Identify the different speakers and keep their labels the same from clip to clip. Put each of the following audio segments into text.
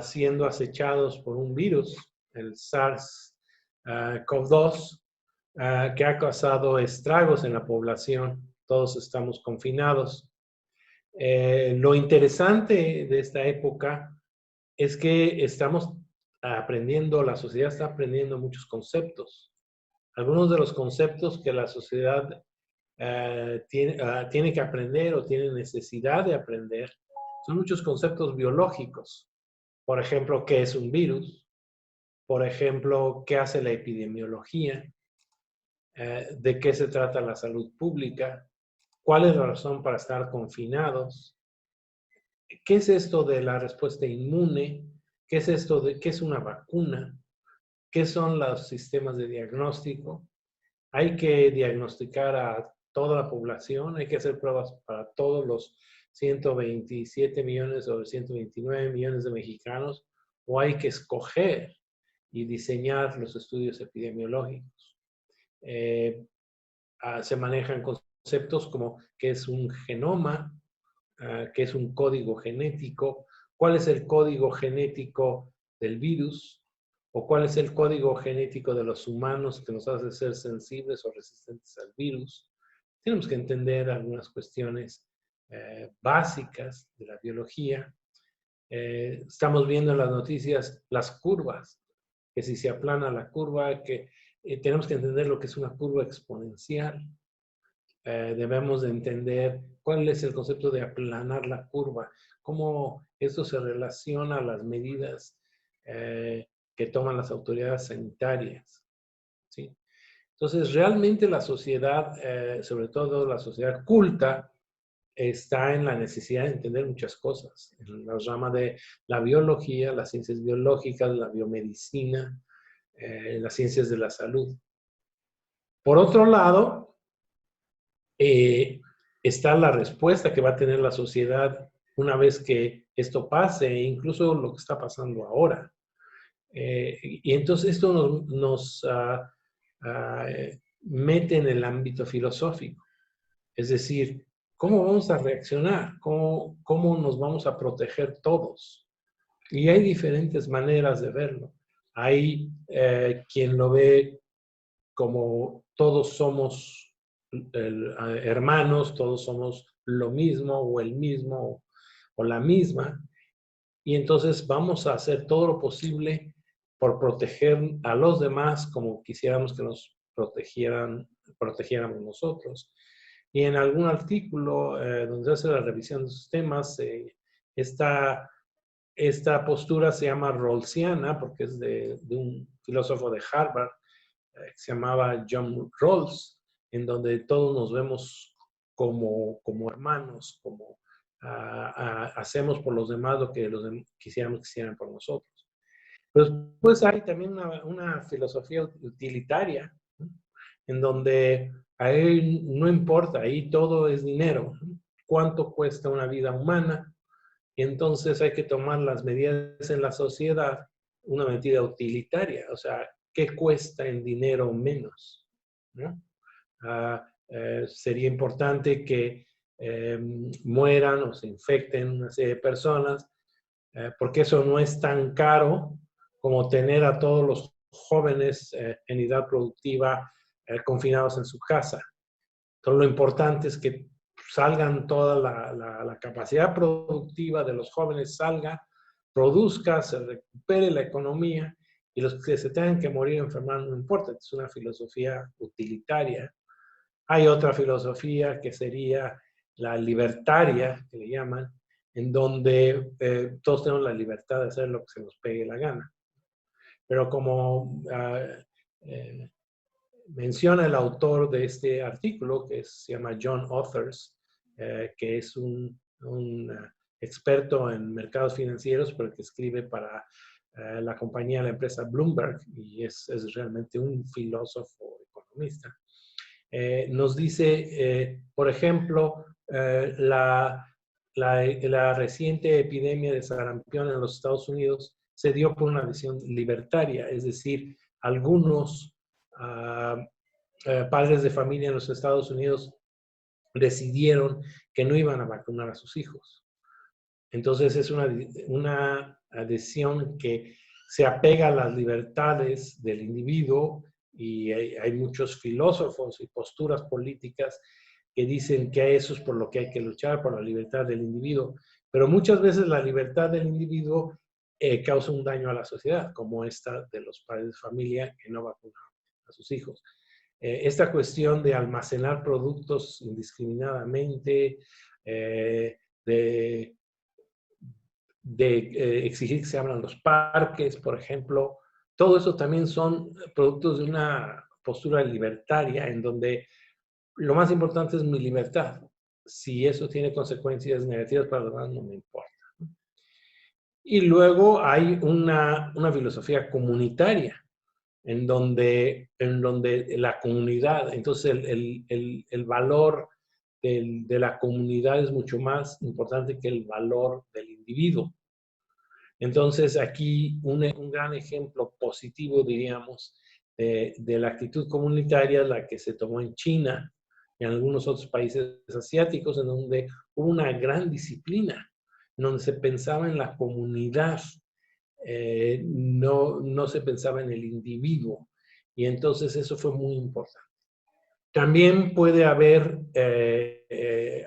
Speaker 1: siendo acechados por un virus, el SARS-CoV-2, que ha causado estragos en la población. Todos estamos confinados. Lo interesante de esta época es que estamos aprendiendo, la sociedad está aprendiendo muchos conceptos. Algunos de los conceptos que la sociedad tiene que aprender o tiene necesidad de aprender son muchos conceptos biológicos. Por ejemplo, ¿qué es un virus? Por ejemplo, ¿qué hace la epidemiología? ¿De qué se trata la salud pública? ¿Cuál es la razón para estar confinados? ¿Qué es esto de la respuesta inmune? ¿Qué es esto de qué es una vacuna? ¿Qué son los sistemas de diagnóstico? Hay que diagnosticar a toda la población, hay que hacer pruebas para todos los 127 millones o 129 millones de mexicanos, o hay que escoger y diseñar los estudios epidemiológicos. Se manejan conceptos como qué es un genoma, qué es un código genético, cuál es el código genético del virus, o cuál es el código genético de los humanos que nos hace ser sensibles o resistentes al virus. Tenemos que entender algunas cuestiones básicas de la biología. Estamos viendo en las noticias las curvas, que si se aplana la curva, que tenemos que entender lo que es una curva exponencial. Debemos de entender cuál es el concepto de aplanar la curva, cómo esto se relaciona a las medidas que toman las autoridades sanitarias, ¿sí? Entonces, realmente la sociedad, sobre todo la sociedad culta, está en la necesidad de entender muchas cosas, en la rama de la biología, las ciencias biológicas, la biomedicina, las ciencias de la salud. Por otro lado, está la respuesta que va a tener la sociedad una vez que esto pase, e incluso lo que está pasando ahora. Y entonces esto nos mete en el ámbito filosófico. Es decir, ¿cómo vamos a reaccionar? ¿Cómo nos vamos a proteger todos? Y hay diferentes maneras de verlo. Hay quien lo ve como todos somos hermanos, todos somos lo mismo o el mismo o la misma. Y entonces vamos a hacer todo lo posible por proteger a los demás como quisiéramos que nos protegiéramos nosotros. Y en algún artículo donde se hace la revisión de esos temas, esta postura se llama rawlsiana porque es de un filósofo de Harvard que se llamaba John Rawls, en donde todos nos vemos como hermanos, como hacemos por los demás lo que los quisiéramos que hicieran por nosotros. Pero después hay también una filosofía utilitaria, ¿no? En donde ahí no importa, ahí todo es dinero, ¿no? ¿Cuánto cuesta una vida humana? Y entonces hay que tomar las medidas en la sociedad, una medida utilitaria, o sea, ¿qué cuesta en dinero menos? ¿No? Sería importante que mueran o se infecten una serie de personas, porque eso no es tan caro como tener a todos los jóvenes en edad productiva confinados en su casa. Entonces, lo importante es que salgan toda la capacidad productiva de los jóvenes, salga, produzca, se recupere la economía y los que se tengan que morir enfermar no importa. Es una filosofía utilitaria. Hay otra filosofía que sería la libertaria, que le llaman, en donde todos tenemos la libertad de hacer lo que se nos pegue la gana. Pero como menciona el autor de este artículo, que se llama John Authers, que es un experto en mercados financieros, pero que escribe para la compañía, la empresa Bloomberg, y es realmente un filósofo economista. Nos dice, por ejemplo, la reciente epidemia de sarampión en los Estados Unidos se dio por una visión libertaria, es decir, algunos padres de familia en los Estados Unidos decidieron que no iban a vacunar a sus hijos. Entonces es una adhesión que se apega a las libertades del individuo y hay muchos filósofos y posturas políticas que dicen que eso es por lo que hay que luchar, por la libertad del individuo. Pero muchas veces la libertad del individuo causa un daño a la sociedad, como esta de los padres de familia que no vacunan a sus hijos. Esta cuestión de almacenar productos indiscriminadamente, de exigir que se abran los parques, por ejemplo. Todo eso también son productos de una postura libertaria en donde lo más importante es mi libertad. Si eso tiene consecuencias negativas para los demás, no me importa. Y luego hay una filosofía comunitaria en donde la comunidad, entonces el valor de la comunidad es mucho más importante que el valor del individuo. Entonces, aquí un gran ejemplo positivo, diríamos, de la actitud comunitaria, la que se tomó en China y en algunos otros países asiáticos, en donde hubo una gran disciplina, en donde se pensaba en la comunidad, no se pensaba en el individuo. Y entonces eso fue muy importante. También puede haber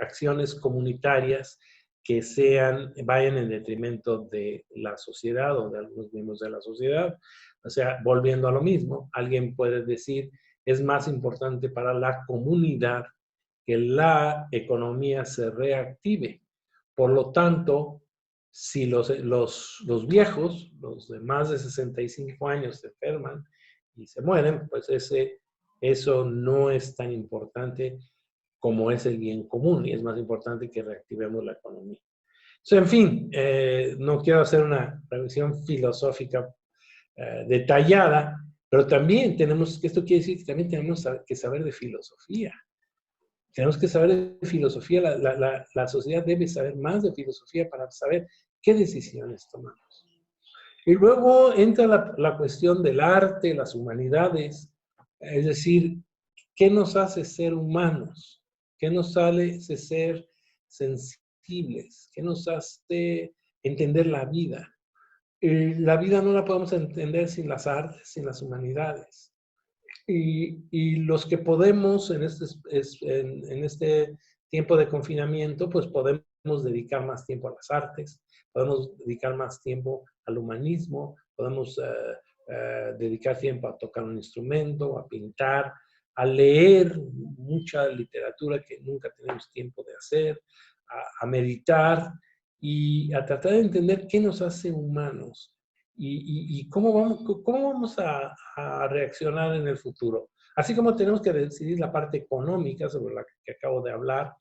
Speaker 1: acciones comunitarias que vayan en detrimento de la sociedad o de algunos miembros de la sociedad. O sea, volviendo a lo mismo, alguien puede decir, es más importante para la comunidad que la economía se reactive. Por lo tanto, si los viejos, los de más de 65 años se enferman y se mueren, pues eso no es tan importante como es el bien común y es más importante que reactivemos la economía. En fin, no quiero hacer una revisión filosófica detallada, pero también esto quiere decir que también tenemos que saber de filosofía. Tenemos que saber de filosofía, la sociedad debe saber más de filosofía para saber qué decisiones tomamos. Y luego entra la cuestión del arte, las humanidades, es decir, ¿qué nos hace ser humanos? ¿Qué nos hace ser sensibles? ¿Qué nos hace entender la vida? La vida no la podemos entender sin las artes, sin las humanidades. Y los que podemos en este tiempo de confinamiento, pues podemos dedicar más tiempo a las artes, podemos dedicar más tiempo al humanismo, podemos dedicar tiempo a tocar un instrumento, a pintar, a leer mucha literatura que nunca tenemos tiempo de hacer, a meditar y a tratar de entender qué nos hace humanos y cómo vamos a reaccionar en el futuro. Así como tenemos que decidir la parte económica sobre la que acabo de hablar,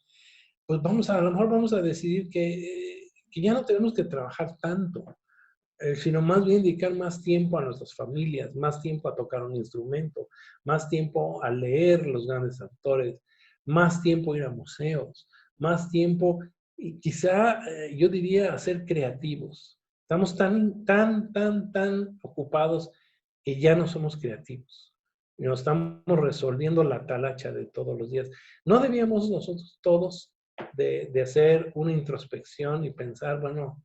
Speaker 1: pues a lo mejor vamos a decidir que ya no tenemos que trabajar tanto, sino más bien dedicar más tiempo a nuestras familias, más tiempo a tocar un instrumento, más tiempo a leer los grandes autores, más tiempo a ir a museos, más tiempo, y quizá yo diría a ser creativos. Estamos tan ocupados que ya no somos creativos. Nos estamos resolviendo la talacha de todos los días. ¿No debíamos nosotros todos de hacer una introspección y pensar, bueno,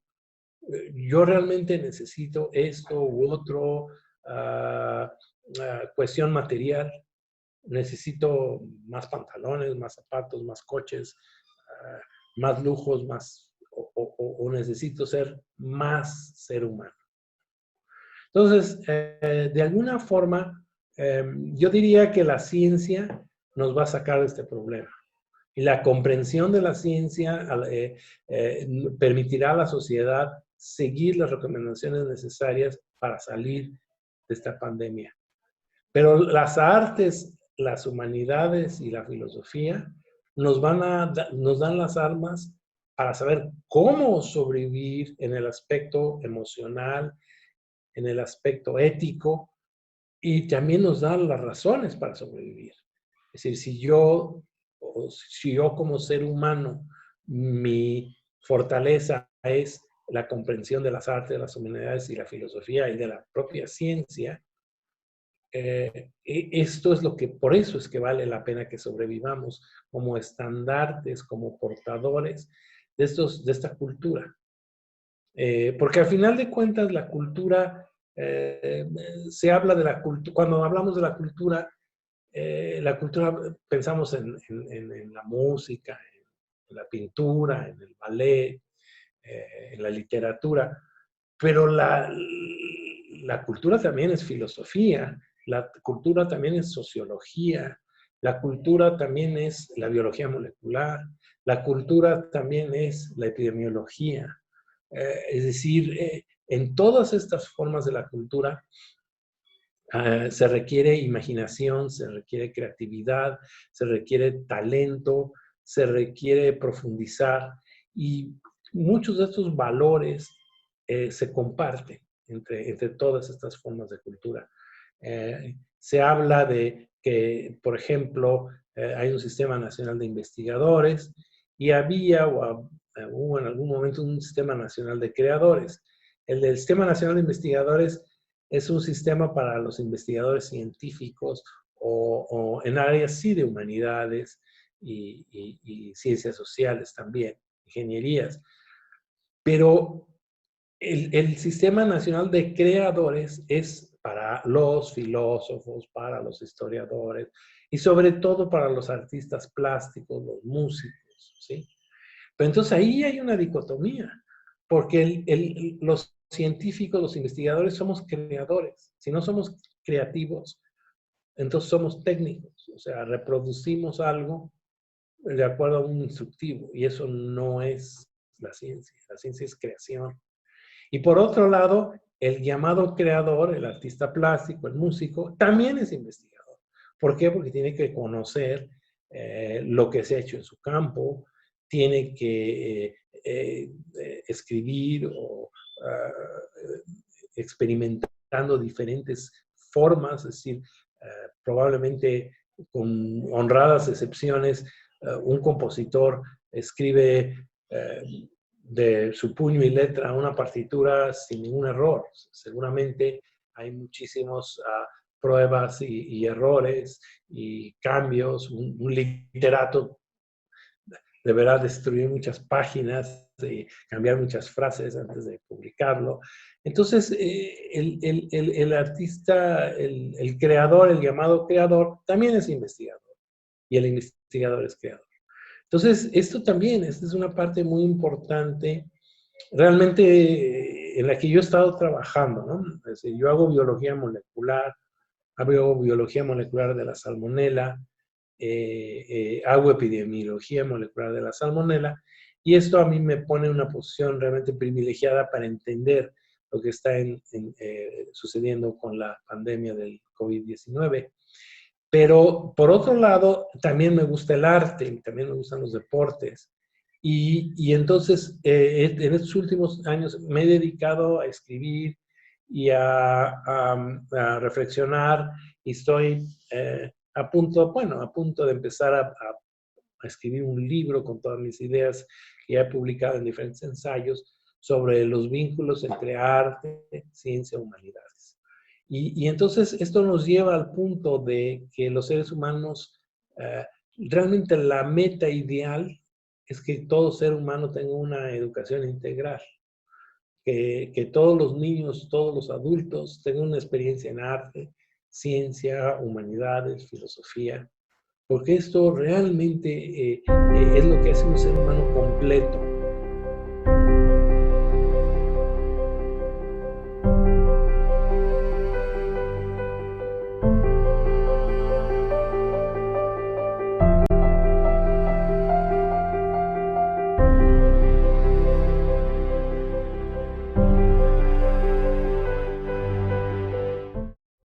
Speaker 1: yo realmente necesito esto u otro, cuestión material, necesito más pantalones, más zapatos, más coches, más lujos, o necesito ser más ser humano? Entonces, de alguna forma, yo diría que la ciencia nos va a sacar de este problema. Y la comprensión de la ciencia permitirá a la sociedad seguir las recomendaciones necesarias para salir de esta pandemia. Pero las artes, las humanidades y la filosofía nos dan las armas para saber cómo sobrevivir en el aspecto emocional, en el aspecto ético, y también nos dan las razones para sobrevivir. Es decir, si yo como ser humano, mi fortaleza es la comprensión de las artes, de las humanidades y la filosofía y de la propia ciencia, esto es por eso es que vale la pena que sobrevivamos como estandartes, como portadores de esta cultura. Porque al final de cuentas la cultura, se habla de la cultura, cuando hablamos de la cultura pensamos en la música, en la pintura, en el ballet, en la literatura, pero la cultura también es filosofía, la cultura también es sociología, la cultura también es la biología molecular, la cultura también es la epidemiología. Es decir, en todas estas formas de la cultura se requiere imaginación, se requiere creatividad, se requiere talento, se requiere profundizar y muchos de estos valores se comparten entre todas estas formas de cultura. Se habla de que, por ejemplo, hay un sistema nacional de investigadores y hubo en algún momento un sistema nacional de creadores. El del sistema nacional de investigadores es un sistema para los investigadores científicos o en áreas sí de humanidades y ciencias sociales también, ingenierías. Pero el Sistema Nacional de Creadores es para los filósofos, para los historiadores y sobre todo para los artistas plásticos, los músicos, ¿sí? Pero entonces ahí hay una dicotomía, porque los científicos, los investigadores somos creadores. Si no somos creativos, entonces somos técnicos, o sea, reproducimos algo de acuerdo a un instructivo y eso no es la ciencia es creación. Y por otro lado, el llamado creador, el artista plástico, el músico, también es investigador. ¿Por qué? Porque tiene que conocer lo que se ha hecho en su campo, tiene que escribir o experimentando diferentes formas, es decir, probablemente con honradas excepciones, un compositor escribe de su puño y letra una partitura sin ningún error. Seguramente hay muchísimas pruebas y errores y cambios. Un literato deberá destruir muchas páginas y cambiar muchas frases antes de publicarlo. Entonces, el artista, el creador, el llamado creador, también es investigador. Y el investigador es creador. Entonces, esto también, esta es una parte muy importante, realmente en la que yo he estado trabajando, ¿no? Es decir, yo hago biología molecular de la salmonela, hago epidemiología molecular de la salmonela, y esto a mí me pone en una posición realmente privilegiada para entender lo que está sucediendo con la pandemia del COVID-19. Pero por otro lado, también me gusta el arte y también me gustan los deportes. Y entonces, en estos últimos años me he dedicado a escribir y a reflexionar y estoy a punto de empezar a escribir un libro con todas mis ideas que he publicado en diferentes ensayos sobre los vínculos entre arte, ciencia y humanidades. Y entonces esto nos lleva al punto de que los seres humanos, realmente la meta ideal es que todo ser humano tenga una educación integral, que todos los niños, todos los adultos tengan una experiencia en arte, ciencia, humanidades, filosofía, porque esto realmente es lo que hace un ser humano completo.